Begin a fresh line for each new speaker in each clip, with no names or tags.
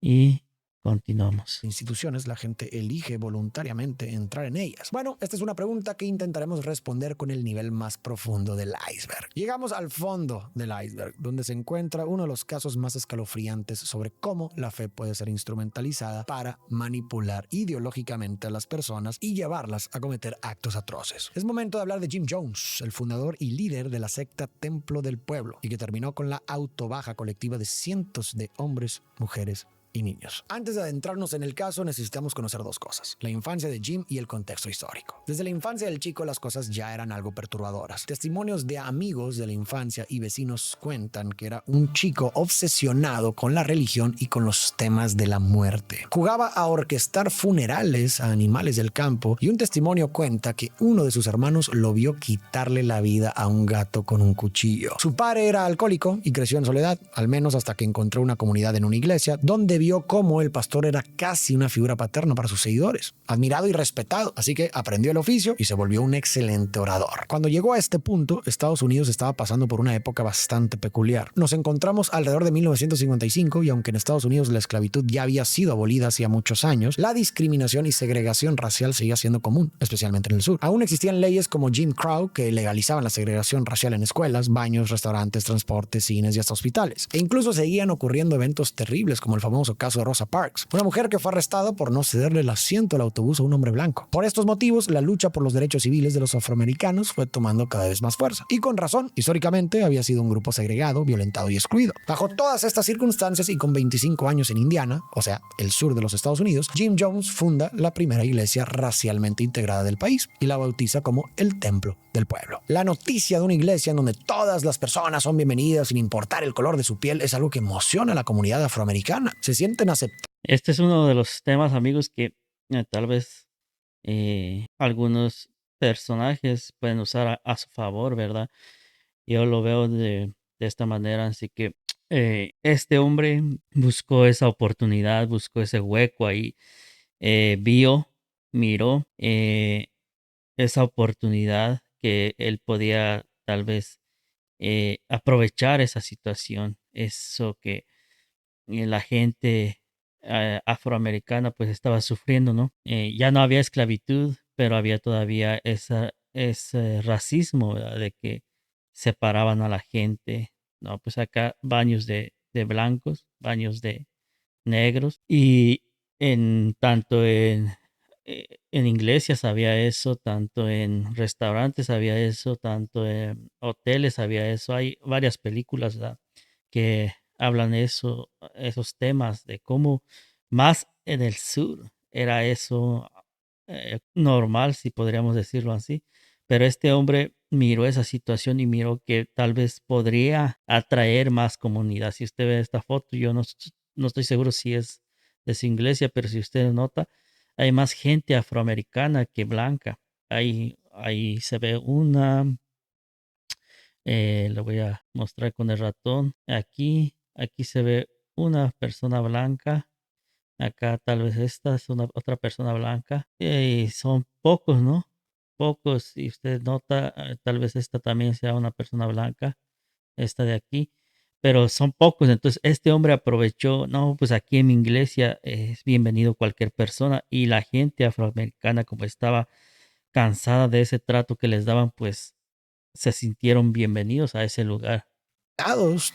y continuamos.
Instituciones la gente elige voluntariamente entrar en ellas? Bueno, esta es una pregunta que intentaremos responder con el nivel más profundo del iceberg. Llegamos al fondo del iceberg, donde se encuentra uno de los casos más escalofriantes sobre cómo la fe puede ser instrumentalizada para manipular ideológicamente a las personas y llevarlas a cometer actos atroces. Es momento de hablar de Jim Jones, el fundador y líder de la secta Templo del Pueblo, y que terminó con la autobaja colectiva de cientos de hombres, mujeres y niños. Antes de adentrarnos en el caso, necesitamos conocer dos cosas: la infancia de Jim y el contexto histórico. Desde la infancia del chico las cosas ya eran algo perturbadoras. Testimonios de amigos de la infancia y vecinos cuentan que era un chico obsesionado con la religión y con los temas de la muerte. Jugaba a orquestar funerales a animales del campo, y un testimonio cuenta que uno de sus hermanos lo vio quitarle la vida a un gato con un cuchillo. Su padre era alcohólico y creció en soledad, al menos hasta que encontró una comunidad en una iglesia donde vio cómo el pastor era casi una figura paterna para sus seguidores, admirado y respetado, así que aprendió el oficio y se volvió un excelente orador. Cuando llegó a este punto, Estados Unidos estaba pasando por una época bastante peculiar. Nos encontramos alrededor de 1955, y aunque en Estados Unidos la esclavitud ya había sido abolida hacía muchos años, la discriminación y segregación racial seguía siendo común, especialmente en el sur. Aún existían leyes como Jim Crow que legalizaban la segregación racial en escuelas, baños, restaurantes, transportes, cines y hasta hospitales. E incluso seguían ocurriendo eventos terribles como el famoso caso de Rosa Parks, una mujer que fue arrestada por no cederle el asiento al autobús a un hombre blanco. Por estos motivos, la lucha por los derechos civiles de los afroamericanos fue tomando cada vez más fuerza. Y con razón, históricamente había sido un grupo segregado, violentado y excluido. Bajo todas estas circunstancias y con 25 años en Indiana, o sea, el sur de los Estados Unidos, Jim Jones funda la primera iglesia racialmente integrada del país y la bautiza como el Templo del Pueblo. La noticia de una iglesia en donde todas las personas son bienvenidas sin importar el color de su piel es algo que emociona a la comunidad afroamericana. Se sienten aceptados.
Este es uno de los temas, amigos, que tal vez algunos personajes pueden usar a su favor, ¿verdad? Yo lo veo de esta manera, así que este hombre buscó esa oportunidad, buscó ese hueco ahí, miró esa oportunidad que él podía tal vez aprovechar esa situación, eso que la gente afroamericana pues estaba sufriendo, ¿no? Ya no había esclavitud, pero había todavía ese racismo, ¿verdad? De que separaban a la gente, ¿no? Pues acá baños de blancos, baños de negros, y tanto en iglesias había eso, tanto en restaurantes había eso, tanto en hoteles había eso. Hay varias películas, ¿verdad?, que hablan esos temas de cómo más en el sur era eso normal, si podríamos decirlo así. Pero este hombre miró esa situación y miró que tal vez podría atraer más comunidad. Si usted ve esta foto, yo no estoy seguro si es de su iglesia, pero si usted nota, hay más gente afroamericana que blanca. Ahí se ve lo voy a mostrar con el ratón. Aquí se ve una persona blanca. Acá tal vez esta es otra persona blanca. Y son pocos, ¿no? Pocos. Si usted nota, tal vez esta también sea una persona blanca, esta de aquí, pero son pocos. Entonces este hombre aprovechó, no, pues aquí en mi iglesia es bienvenido cualquier persona, y la gente afroamericana, como estaba cansada de ese trato que les daban, pues se sintieron bienvenidos a ese lugar.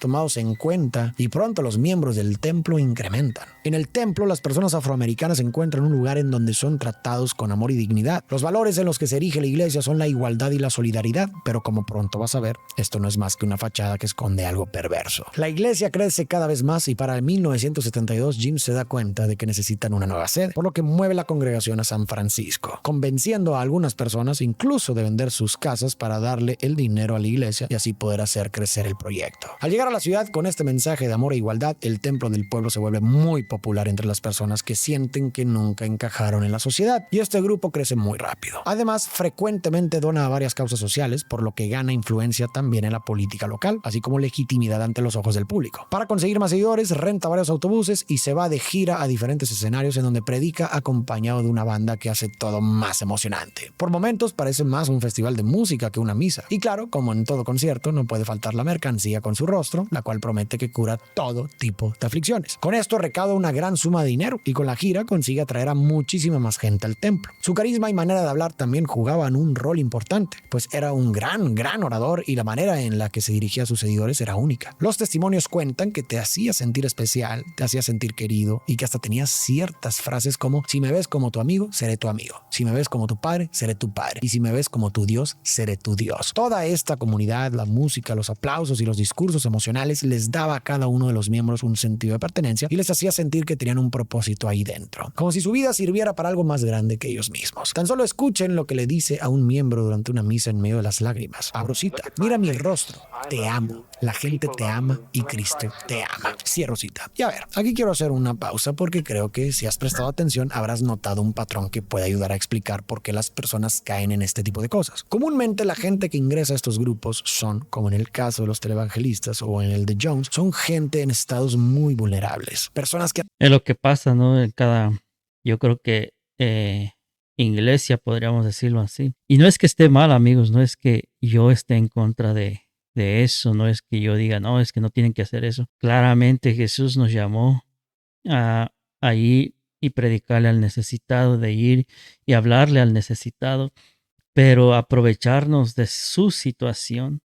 Tomados en cuenta, y pronto los miembros del templo incrementan. En el templo, las personas afroamericanas encuentran un lugar en donde son tratados con amor y dignidad. Los valores en los que se erige la iglesia son la igualdad y la solidaridad, pero como pronto vas a ver, esto no es más que una fachada que esconde algo perverso. La iglesia crece cada vez más, y para 1972 Jim se da cuenta de que necesitan una nueva sede, por lo que mueve la congregación a San Francisco, convenciendo a algunas personas incluso de vender sus casas para darle el dinero a la iglesia y así poder hacer crecer el proyecto. Al llegar a la ciudad con este mensaje de amor e igualdad, el Templo del Pueblo se vuelve muy popular entre las personas que sienten que nunca encajaron en la sociedad, y este grupo crece muy rápido. Además, frecuentemente dona a varias causas sociales, por lo que gana influencia también en la política local, así como legitimidad ante los ojos del público. Para conseguir más seguidores, renta varios autobuses y se va de gira a diferentes escenarios en donde predica acompañado de una banda que hace todo más emocionante. Por momentos parece más un festival de música que una misa, y claro, como en todo concierto, no puede faltar la mercancía con su rostro, la cual promete que cura todo tipo de aflicciones. Con esto recauda una gran suma de dinero y con la gira consigue atraer a muchísima más gente al templo. Su carisma y manera de hablar también jugaban un rol importante, pues era un gran orador y la manera en la que se dirigía a sus seguidores era única. Los testimonios cuentan que te hacía sentir especial, te hacía sentir querido y que hasta tenía ciertas frases como: si me ves como tu amigo, seré tu amigo. Si me ves como tu padre, seré tu padre. Y si me ves como tu Dios, seré tu Dios. Toda esta comunidad, la música, los aplausos y los discursos emocionales les daba a cada uno de los miembros un sentido de pertenencia y les hacía sentir que tenían un propósito ahí dentro, como si su vida sirviera para algo más grande que ellos mismos. Tan solo escuchen lo que le dice a un miembro durante una misa en medio de las lágrimas: abro cita, mira mi rostro, te amo, la gente te ama y Cristo te ama. Cierro cita. Y a ver, aquí quiero hacer una pausa porque creo que si has prestado atención habrás notado un patrón que puede ayudar a explicar por qué las personas caen en este tipo de cosas. Comúnmente la gente que ingresa a estos grupos son, como en el caso de los televangelistas o en el de Jones, son gente en estados muy vulnerables. Personas que...
Es lo que pasa, ¿no? Yo creo que iglesia, podríamos decirlo así. Y no es que esté mal, amigos, no es que yo esté en contra de eso, no es que yo diga, no, es que no tienen que hacer eso. Claramente Jesús nos llamó a ir y predicarle al necesitado, de ir y hablarle al necesitado, pero aprovecharnos de su situación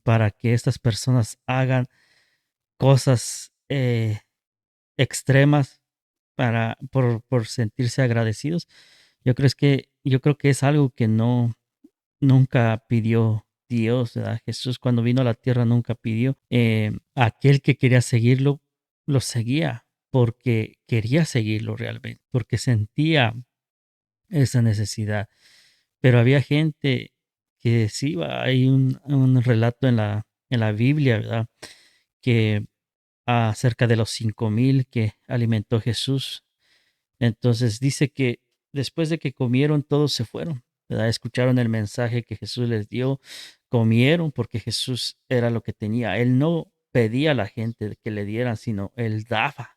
para que estas personas hagan cosas extremas por sentirse agradecidos. Yo creo que es algo que nunca pidió Dios, ¿verdad? Jesús cuando vino a la tierra nunca pidió. Aquel que quería seguirlo, lo seguía porque quería seguirlo realmente, porque sentía esa necesidad. Pero había gente que sí, hay un relato en la Biblia, ¿verdad? Que acerca de los 5,000 que alimentó Jesús. Entonces dice que después de que comieron, todos se fueron, ¿verdad? Escucharon el mensaje que Jesús les dio, comieron porque Jesús era lo que tenía. Él no pedía a la gente que le dieran, sino él daba,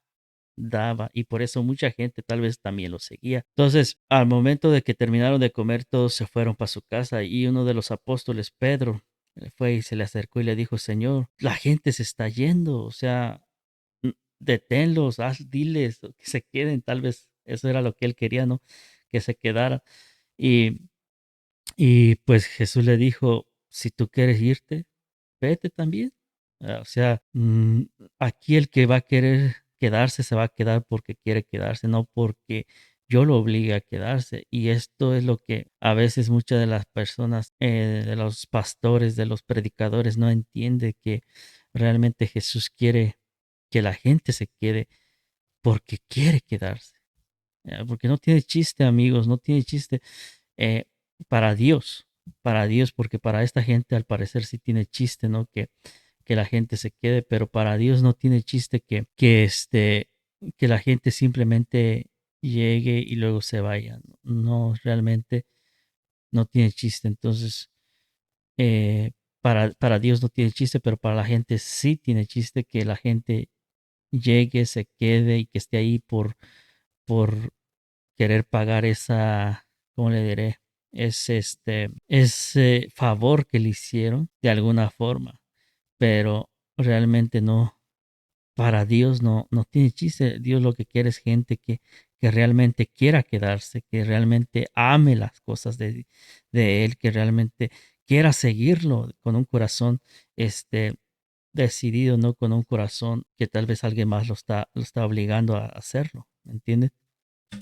y por eso mucha gente tal vez también lo seguía. Entonces, al momento de que terminaron de comer, todos se fueron para su casa y uno de los apóstoles, Pedro, fue y se le acercó y le dijo: Señor, la gente se está yendo, o sea, deténlos, diles que se queden, tal vez eso era lo que él quería, ¿no? Que se quedara. Y, y pues Jesús le dijo: si tú quieres irte, vete también. O sea, aquí el que va a querer quedarse se va a quedar porque quiere quedarse, no porque yo lo obligue a quedarse. Y esto es lo que a veces muchas de las personas, de los pastores, de los predicadores, no entiende, que realmente Jesús quiere que la gente se quede porque quiere quedarse. Porque no tiene chiste, amigos, no tiene chiste eh, para Dios, porque para esta gente al parecer sí tiene chiste, ¿no? Que la gente se quede, pero para Dios no tiene chiste que la gente simplemente llegue y luego se vaya. No, realmente no tiene chiste. Entonces, para Dios no tiene chiste, pero para la gente sí tiene chiste que la gente llegue, se quede y que esté ahí por querer pagar esa, ¿cómo le diré? Ese favor que le hicieron de alguna forma, pero realmente no, para Dios no tiene chiste. Dios lo que quiere es gente que realmente quiera quedarse, que realmente ame las cosas de Él, que realmente quiera seguirlo con un corazón, decidido, no con un corazón que tal vez alguien más lo está obligando a hacerlo, ¿me entiendes?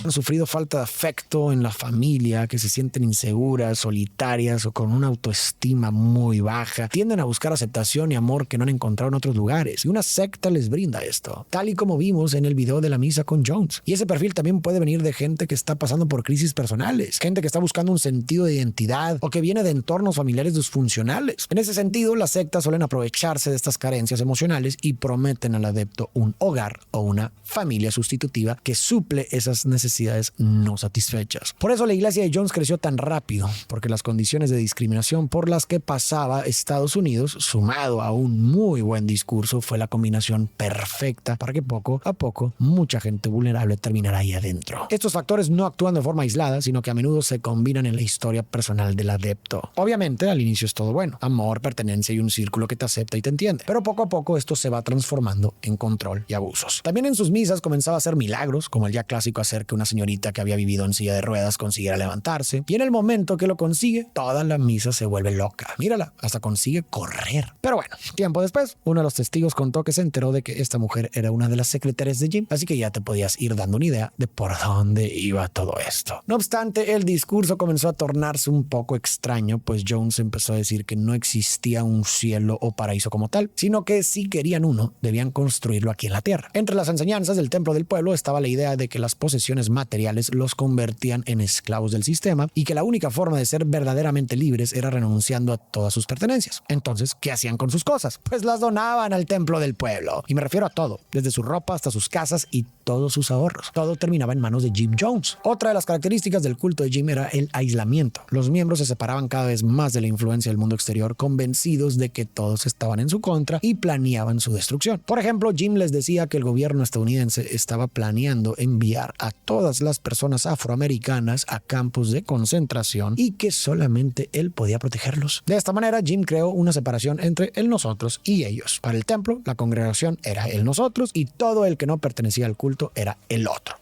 han sufrido falta de afecto en la familia, que se sienten inseguras, solitarias o con una autoestima muy baja, tienden a buscar aceptación y amor que no han encontrado en otros lugares. Y una secta les brinda esto, tal y como vimos en el video de la misa con Jones. Y ese perfil también puede venir de gente que está pasando por crisis personales, gente que está buscando un sentido de identidad o que viene de entornos familiares disfuncionales. En ese sentido, las sectas suelen aprovecharse de estas carencias emocionales y prometen al adepto un hogar o una familia sustitutiva que suple esas necesidades necesidades no satisfechas. Por eso la iglesia de Jones creció tan rápido, porque las condiciones de discriminación por las que pasaba Estados Unidos, sumado a un muy buen discurso, fue la combinación perfecta para que poco a poco mucha gente vulnerable terminara ahí adentro. Estos factores no actúan de forma aislada, sino que a menudo se combinan en la historia personal del adepto. Obviamente, al inicio es todo bueno, amor, pertenencia y un círculo que te acepta y te entiende, pero poco a poco esto se va transformando en control y abusos. También en sus misas comenzaba a hacer milagros, como el ya clásico hacer que una señorita que había vivido en silla de ruedas consiguiera levantarse, y en el momento que lo consigue, toda la misa se vuelve loca. Mírala, hasta consigue correr. Pero bueno, tiempo después, uno de los testigos contó que se enteró de que esta mujer era una de las secretarias de Jim, así que ya te podías ir dando una idea de por dónde iba todo esto. No obstante, el discurso comenzó a tornarse un poco extraño, pues Jones empezó a decir que no existía un cielo o paraíso como tal, sino que si querían uno, debían construirlo aquí en la tierra. Entre las enseñanzas del templo del pueblo estaba la idea de que las posesiones materiales los convertían en esclavos del sistema y que la única forma de ser verdaderamente libres era renunciando a todas sus pertenencias. Entonces, ¿qué hacían con sus cosas? Pues las donaban al templo del pueblo. Y me refiero a todo, desde su ropa hasta sus casas y todos sus ahorros. Todo terminaba en manos de Jim Jones. Otra de las características del culto de Jim era el aislamiento. Los miembros se separaban cada vez más de la influencia del mundo exterior, convencidos de que todos estaban en su contra y planeaban su destrucción. Por ejemplo, Jim les decía que el gobierno estadounidense estaba planeando enviar a todas las personas afroamericanas a campos de concentración y que solamente él podía protegerlos. De esta manera, Jim creó una separación entre el nosotros y ellos. Para el templo, la congregación era el nosotros y todo el que no pertenecía al culto era el otro.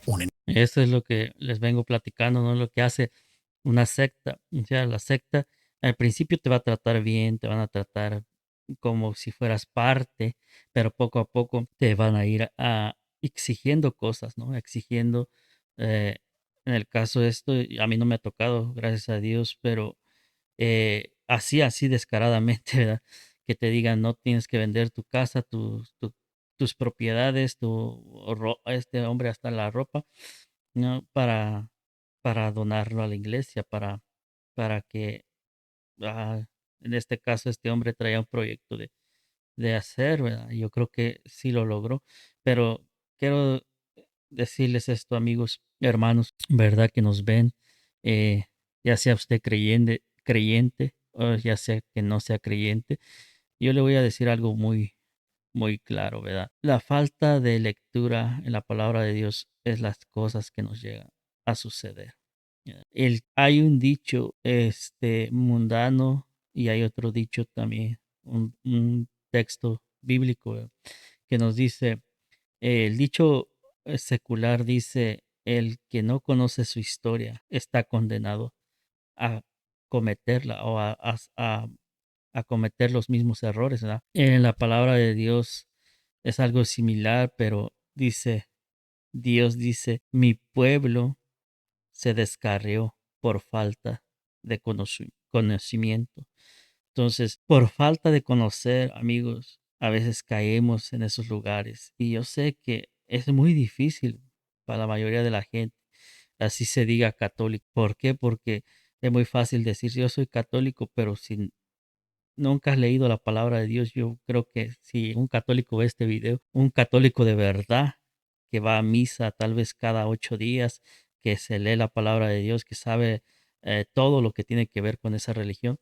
Eso es lo que les vengo platicando, ¿no? Lo que hace una secta. O sea, la secta al principio te va a tratar bien, te van a tratar como si fueras parte, pero poco a poco te van a ir exigiendo cosas, ¿no? Exigiendo, eh, en el caso de esto, y a mí no me ha tocado, gracias a Dios, pero así descaradamente, ¿verdad? Que te digan, no tienes que vender tu casa, tus propiedades, este hombre hasta la ropa, ¿no? Para donarlo a la iglesia, para que, en este caso, este hombre traía un proyecto de hacer, ¿verdad? Yo creo que sí lo logró, pero quiero decirles esto, amigos, hermanos, ¿verdad? Que nos ven, eh, ya sea usted creyente, o ya sea que no sea creyente, yo le voy a decir algo muy, muy claro, ¿verdad? La falta de lectura en la palabra de Dios es las cosas que nos llegan a suceder. Ya. Hay un dicho mundano y hay otro dicho también, un texto bíblico, que nos dice, el dicho secular dice, el que no conoce su historia está condenado a cometerla o a cometer los mismos errores, ¿verdad? En la palabra de Dios es algo similar, pero Dios dice, mi pueblo se descarrió por falta de conocimiento. Entonces, por falta de conocer, amigos, a veces caemos en esos lugares. Y yo sé que es muy difícil para la mayoría de la gente, así se diga católico. ¿Por qué? Porque es muy fácil decir yo soy católico, pero si nunca has leído la palabra de Dios, yo creo que si un católico ve este video, un católico de verdad que va a misa tal vez cada 8 días, que se lee la palabra de Dios, que sabe todo lo que tiene que ver con esa religión,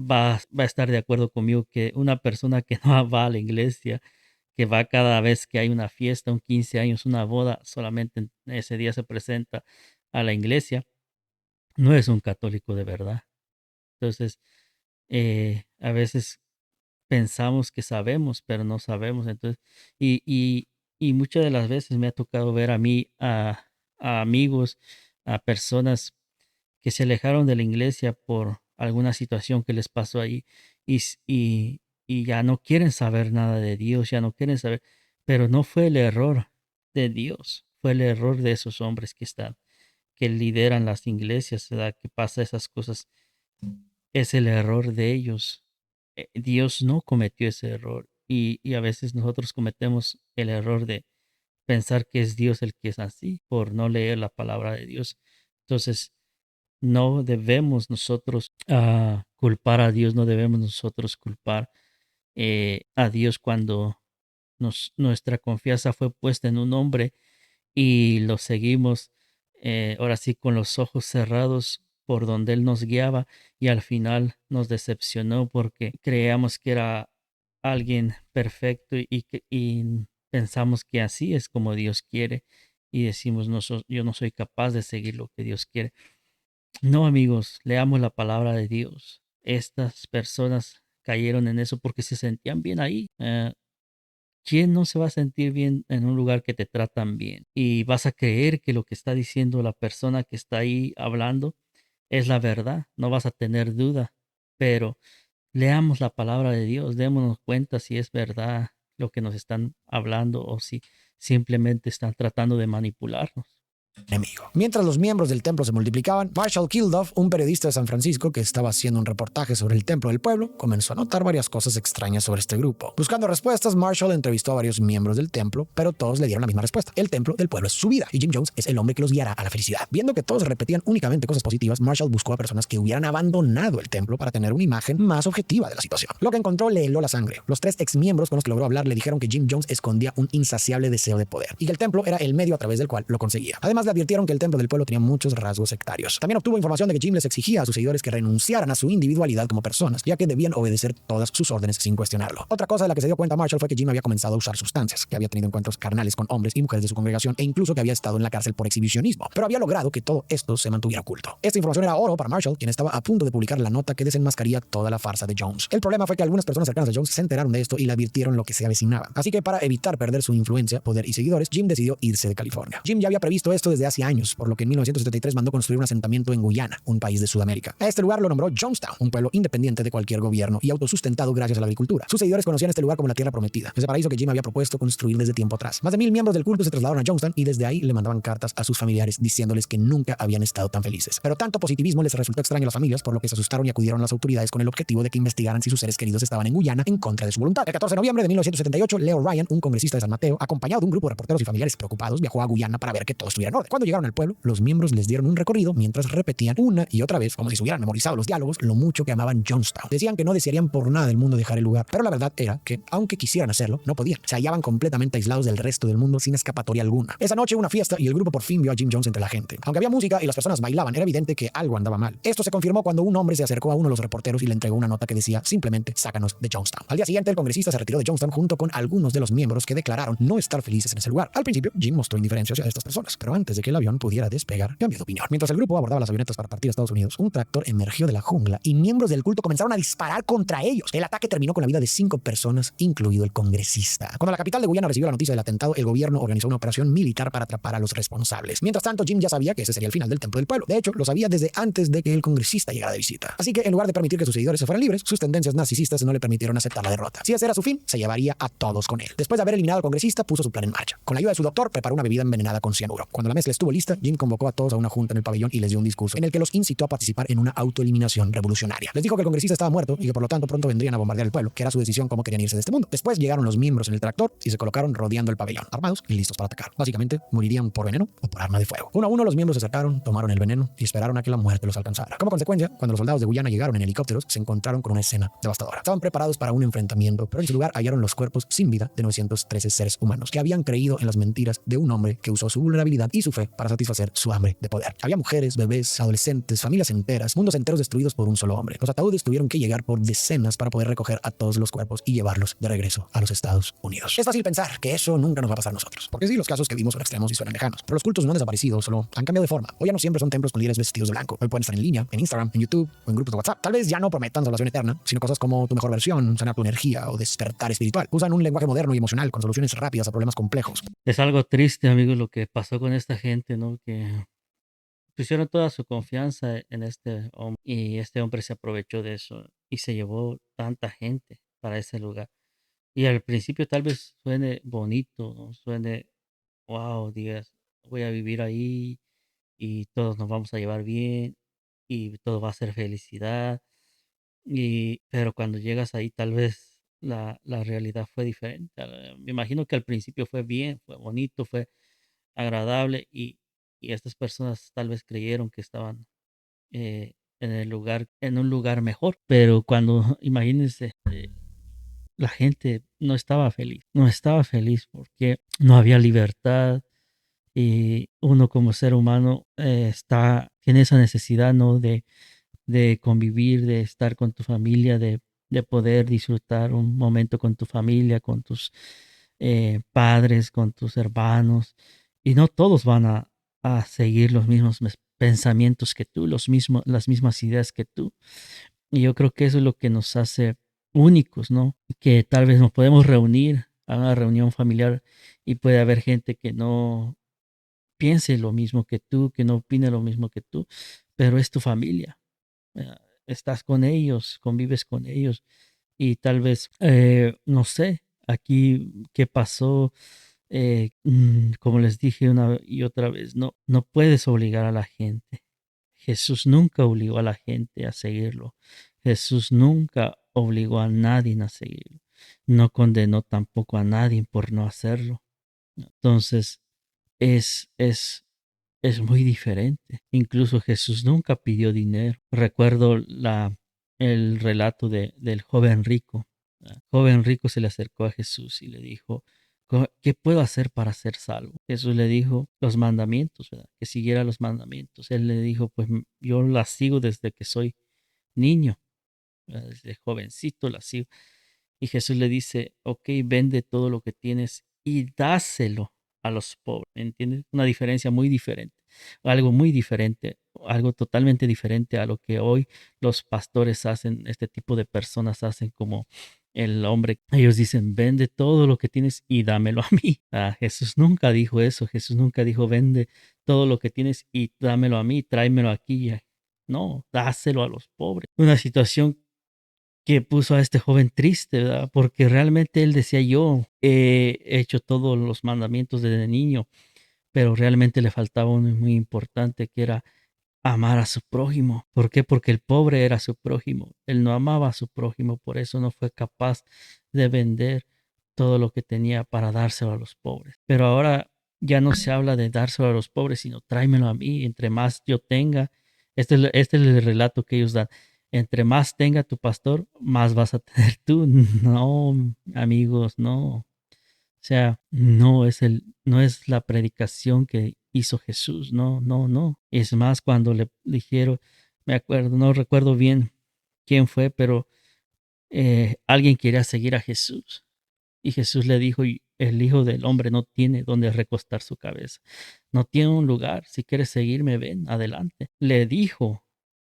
va a estar de acuerdo conmigo que una persona que no va a la iglesia, que va cada vez que hay una fiesta, un 15 años, una boda, solamente en ese día se presenta a la iglesia, no es un católico de verdad. Entonces, a veces pensamos que sabemos, pero no sabemos. Entonces, y muchas de las veces me ha tocado ver a mí, a amigos, a personas que se alejaron de la iglesia por alguna situación que les pasó ahí y, y ya no quieren saber nada de Dios, ya no quieren saber, pero no fue el error de Dios, fue el error de esos hombres que lideran las iglesias, ¿verdad? Que pasa esas cosas, es el error de ellos. Dios no cometió ese error y a veces nosotros cometemos el error de pensar que es Dios el que es así por no leer la palabra de Dios. Entonces, no debemos nosotros culpar a Dios, no debemos nosotros culpar a Dios cuando nuestra confianza fue puesta en un hombre y lo seguimos ahora sí, con los ojos cerrados por donde Él nos guiaba y al final nos decepcionó porque creíamos que era alguien perfecto y pensamos que así es como Dios quiere y decimos, no, yo no soy capaz de seguir lo que Dios quiere. No, amigos, leamos la palabra de Dios. Estas personas cayeron en eso porque se sentían bien ahí. ¿Quién no se va a sentir bien en un lugar que te tratan bien? Y vas a creer que lo que está diciendo la persona que está ahí hablando es la verdad. No vas a tener duda. Pero leamos la palabra de Dios, démonos cuenta si es verdad lo que nos están hablando o si simplemente están tratando de manipularnos.
Enemigo. Mientras los miembros del templo se multiplicaban, Marshall Kilduff, un periodista de San Francisco que estaba haciendo un reportaje sobre el templo del pueblo, comenzó a notar varias cosas extrañas sobre este grupo. Buscando respuestas, Marshall entrevistó a varios miembros del templo, pero todos le dieron la misma respuesta. El templo del pueblo es su vida y Jim Jones es el hombre que los guiará a la felicidad. Viendo que todos repetían únicamente cosas positivas, Marshall buscó a personas que hubieran abandonado el templo para tener una imagen más objetiva de la situación. Lo que encontró le heló la sangre. Los 3 ex miembros con los que logró hablar le dijeron que Jim Jones escondía un insaciable deseo de poder y que el templo era el medio a través del cual lo conseguía. Además, le advirtieron que el templo del pueblo tenía muchos rasgos sectarios. También obtuvo información de que Jim les exigía a sus seguidores que renunciaran a su individualidad como personas, ya que debían obedecer todas sus órdenes sin cuestionarlo. Otra cosa de la que se dio cuenta Marshall fue que Jim había comenzado a usar sustancias, que había tenido encuentros carnales con hombres y mujeres de su congregación e incluso que había estado en la cárcel por exhibicionismo, pero había logrado que todo esto se mantuviera oculto. Esta información era oro para Marshall, quien estaba a punto de publicar la nota que desenmascaría toda la farsa de Jones. El problema fue que algunas personas cercanas a Jones se enteraron de esto y le advirtieron lo que se avecinaba. Así que para evitar perder su influencia, poder y seguidores, Jim decidió irse de California. Jim ya había previsto esto desde hace años, por lo que en 1973 mandó construir un asentamiento en Guyana, un país de Sudamérica. A este lugar lo nombró Jonestown, un pueblo independiente de cualquier gobierno y autosustentado gracias a la agricultura. Sus seguidores conocían este lugar como la Tierra Prometida, ese paraíso que Jim había propuesto construir desde tiempo atrás. Más de 1000 miembros del culto se trasladaron a Jonestown y desde ahí le mandaban cartas a sus familiares diciéndoles que nunca habían estado tan felices. Pero tanto positivismo les resultó extraño a las familias, por lo que se asustaron y acudieron a las autoridades con el objetivo de que investigaran si sus seres queridos estaban en Guyana en contra de su voluntad. El 14 de noviembre de 1978, Leo Ryan, un congresista de San Mateo, acompañado de un grupo de reporteros y familiares preocupados, viajó a Guyana para ver que todo estuviera en orden. Cuando llegaron al pueblo, los miembros les dieron un recorrido mientras repetían una y otra vez, como si se hubieran memorizado los diálogos, lo mucho que amaban Jonestown. Decían que no desearían por nada del mundo dejar el lugar, pero la verdad era que, aunque quisieran hacerlo, no podían. Se hallaban completamente aislados del resto del mundo sin escapatoria alguna. Esa noche una fiesta y el grupo por fin vio a Jim Jones entre la gente. Aunque había música y las personas bailaban, era evidente que algo andaba mal. Esto se confirmó cuando un hombre se acercó a uno de los reporteros y le entregó una nota que decía simplemente sácanos de Jonestown. Al día siguiente el congresista se retiró de Jonestown junto con algunos de los miembros que declararon no estar felices en ese lugar. Al principio Jim mostró indiferencia hacia estas personas, pero antes de que el avión pudiera despegar, cambió de opinión. Mientras el grupo abordaba las avionetas para partir a Estados Unidos, un tractor emergió de la jungla y miembros del culto comenzaron a disparar contra ellos. El ataque terminó con la vida de 5 personas, incluido el congresista. Cuando la capital de Guyana recibió la noticia del atentado, el gobierno organizó una operación militar para atrapar a los responsables. Mientras tanto, Jim ya sabía que ese sería el final del templo del pueblo. De hecho, lo sabía desde antes de que el congresista llegara de visita. Así que en lugar de permitir que sus seguidores se fueran libres, sus tendencias narcisistas no le permitieron aceptar la derrota. Si ese era su fin, se llevaría a todos con él. Después de haber eliminado al congresista, puso su plan en marcha. Con la ayuda de su doctor, preparó una bebida envenenada con cianuro. Cuando la mezcla estuvo lista, Jim convocó a todos a una junta en el pabellón y les dio un discurso en el que los incitó a participar en una autoeliminación revolucionaria. Les dijo que el congresista estaba muerto y que por lo tanto pronto vendrían a bombardear el pueblo, que era su decisión cómo querían irse de este mundo. Después llegaron los miembros en el tractor y se colocaron rodeando el pabellón, armados y listos para atacar. Básicamente, morirían por veneno o por arma de fuego. Uno a uno los miembros se acercaron, tomaron el veneno y esperaron a que la muerte los alcanzara. Como consecuencia, cuando los soldados de Guyana llegaron en helicópteros, se encontraron con una escena devastadora. Estaban preparados para un enfrentamiento, pero en su lugar hallaron los cuerpos sin vida de 913 seres humanos que habían creído en las mentiras de un hombre que usó su vulnerabilidad y su fe para satisfacer su hambre de poder. Había mujeres, bebés, adolescentes, familias enteras, mundos enteros destruidos por un solo hombre. Los ataúdes tuvieron que llegar por decenas para poder recoger a todos los cuerpos y llevarlos de regreso a los Estados Unidos. Es fácil pensar que eso nunca nos va a pasar a nosotros, porque sí, los casos que vimos son extremos y suenan lejanos, pero los cultos no han desaparecido, solo han cambiado de forma. Hoy ya no siempre son templos con líderes vestidos de blanco. Hoy pueden estar en línea, en Instagram, en YouTube o en grupos de WhatsApp. Tal vez ya no prometan salvación eterna, sino cosas como tu mejor versión, sanar tu energía o despertar espiritual. Usan un lenguaje moderno y emocional con soluciones rápidas a problemas complejos.
Es algo triste, amigos, lo que pasó con esta gente, ¿no? Que pusieron toda su confianza en este hombre y este hombre se aprovechó de eso y se llevó tanta gente para ese lugar. Y al principio tal vez suene bonito, ¿no? Suene, wow, digas, voy a vivir ahí y todos nos vamos a llevar bien y todo va a ser felicidad. Pero cuando llegas ahí tal vez la realidad fue diferente. Me imagino que al principio fue bien, fue bonito, fue agradable y estas personas tal vez creyeron que estaban en el lugar, en un lugar mejor. Pero cuando, imagínense, la gente no estaba feliz porque no había libertad y uno como ser humano tiene esa necesidad, ¿no? De convivir, de estar con tu familia, de poder disfrutar un momento con tu familia, con tus padres, con tus hermanos. Y no todos van a seguir los mismos pensamientos que tú, las mismas ideas que tú. Y yo creo que eso es lo que nos hace únicos, ¿no? Que tal vez nos podemos reunir a una reunión familiar y puede haber gente que no piense lo mismo que tú, que no opine lo mismo que tú, pero es tu familia. eh, Estás con ellos, convives con ellos y tal vez, no sé, aquí qué pasó, como les dije una y otra vez, no puedes obligar a la gente. Jesús nunca obligó a la gente a seguirlo. Jesús nunca obligó a nadie a seguirlo. No condenó tampoco a nadie por no hacerlo. Entonces, es, es, es muy diferente. Incluso Jesús nunca pidió dinero. Recuerdo el relato del joven rico. El joven rico se le acercó a Jesús y le dijo, ¿qué puedo hacer para ser salvo? Jesús le dijo los mandamientos, ¿verdad? Que siguiera los mandamientos. Él le dijo, pues yo las sigo desde que soy niño, ¿verdad? Desde jovencito las sigo. Y Jesús le dice, ok, vende todo lo que tienes y dáselo a los pobres. ¿Me entiendes? Una diferencia muy diferente, algo muy diferente, algo totalmente diferente a lo que hoy los pastores hacen, este tipo de personas hacen como el hombre. Ellos dicen, vende todo lo que tienes y dámelo a mí. Jesús nunca dijo eso. Jesús nunca dijo, vende todo lo que tienes y dámelo a mí, tráemelo aquí. No, dáselo a los pobres. Una situación que puso a este joven triste, ¿verdad? Porque realmente él decía, yo he hecho todos los mandamientos desde niño, pero realmente le faltaba uno muy importante que era amar a su prójimo. ¿Por qué? Porque el pobre era su prójimo. Él no amaba a su prójimo, por eso no fue capaz de vender todo lo que tenía para dárselo a los pobres. Pero ahora ya no se habla de dárselo a los pobres, sino tráemelo a mí, entre más yo tenga. Este es el relato que ellos dan. Entre más tenga tu pastor, más vas a tener tú. No, amigos, no. O sea, no es la predicación que hizo Jesús, no, no, no. Es más, cuando le dijeron, me acuerdo, no recuerdo bien quién fue, pero alguien quería seguir a Jesús. Y Jesús le dijo, el Hijo del Hombre no tiene donde recostar su cabeza, no tiene un lugar, si quieres seguirme, ven, adelante. Le dijo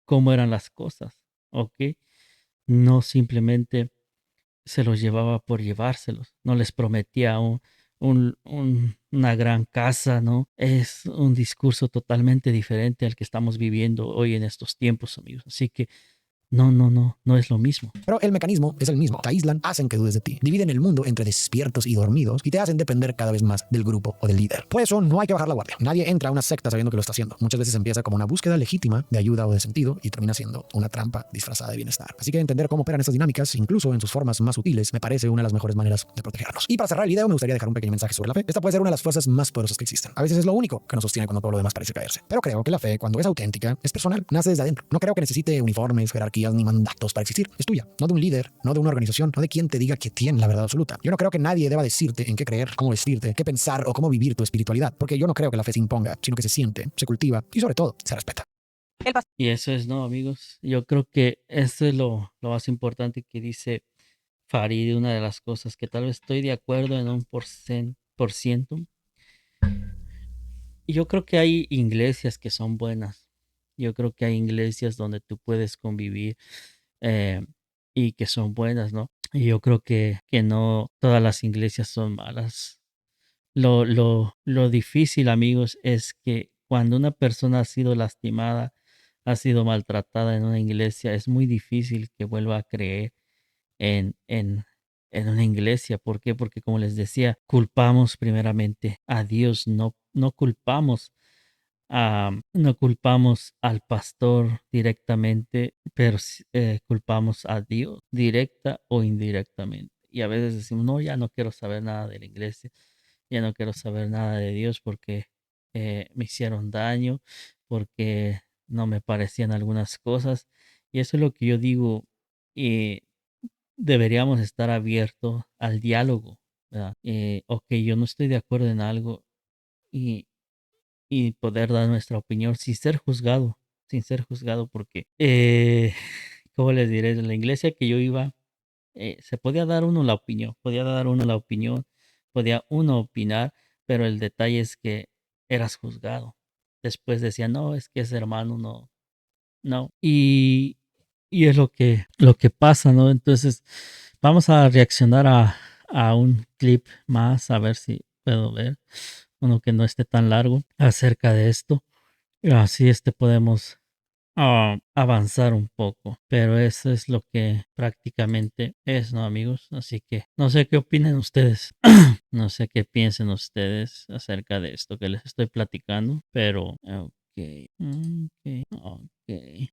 cómo eran las cosas, ¿ok? No simplemente se los llevaba por llevárselos, no les prometía una gran casa, ¿no? Es un discurso totalmente diferente al que estamos viviendo hoy en estos tiempos, amigos. Así que no es lo mismo.
Pero el mecanismo es el mismo. Te aíslan, hacen que dudes de ti, dividen el mundo entre despiertos y dormidos y te hacen depender cada vez más del grupo o del líder. Por eso no hay que bajar la guardia. Nadie entra a una secta sabiendo que lo está haciendo. Muchas veces empieza como una búsqueda legítima de ayuda o de sentido y termina siendo una trampa disfrazada de bienestar. Así que entender cómo operan estas dinámicas, incluso en sus formas más sutiles, me parece una de las mejores maneras de protegernos. Y para cerrar el video me gustaría dejar un pequeño mensaje sobre la fe. Esta puede ser una de las fuerzas más poderosas que existen. A veces es lo único que nos sostiene cuando todo lo demás parece caerse. Pero creo que la fe, cuando es auténtica, es personal, nace desde adentro. No creo que necesite uniformes, jerarquías ni mandatos para existir. Es tuya, no de un líder, no de una organización, no de quien te diga que tiene la verdad absoluta. Yo no creo que nadie deba decirte en qué creer, cómo vestirte, qué pensar o cómo vivir tu espiritualidad, porque yo no creo que la fe se imponga, sino que se siente, se cultiva y sobre todo se respeta.
Y eso es, no, amigos. Yo creo que eso es lo más importante que dice Farid, una de las cosas que tal vez estoy de acuerdo en un por ciento. Y yo creo que hay iglesias que son buenas. Yo creo que hay iglesias donde tú puedes convivir eh, y que son buenas, ¿no? Y yo creo que no todas las iglesias son malas. Lo difícil, amigos, es que cuando una persona ha sido lastimada, ha sido maltratada en una iglesia, es muy difícil que vuelva a creer en, en, en una iglesia. ¿Por qué? Porque como les decía, culpamos primeramente a Dios, no culpamos no culpamos al pastor directamente, pero culpamos a Dios directa o indirectamente. Y a veces decimos, no, ya no quiero saber nada de la iglesia, ya no quiero saber nada de Dios porque me hicieron daño, porque no me parecían algunas cosas. Y eso es lo que yo digo, eh, deberíamos estar abiertos al diálogo, ¿verdad? Ok, yo no estoy de acuerdo en algo y poder dar nuestra opinión sin ser juzgado, porque, ¿cómo les diré? En la iglesia que yo iba, se podía dar uno la opinión, podía uno opinar, pero el detalle es que eras juzgado. Después decía, no, es que ese hermano no, no. Y es lo que pasa, ¿no? Entonces, vamos a reaccionar a un clip más, a ver si puedo ver uno que no esté tan largo acerca de esto. Así podemos avanzar un poco, pero eso es lo que prácticamente es, ¿no, amigos? Así que no sé qué opinen ustedes, no sé qué piensen ustedes acerca de esto que les estoy platicando, pero ok, ok, ok.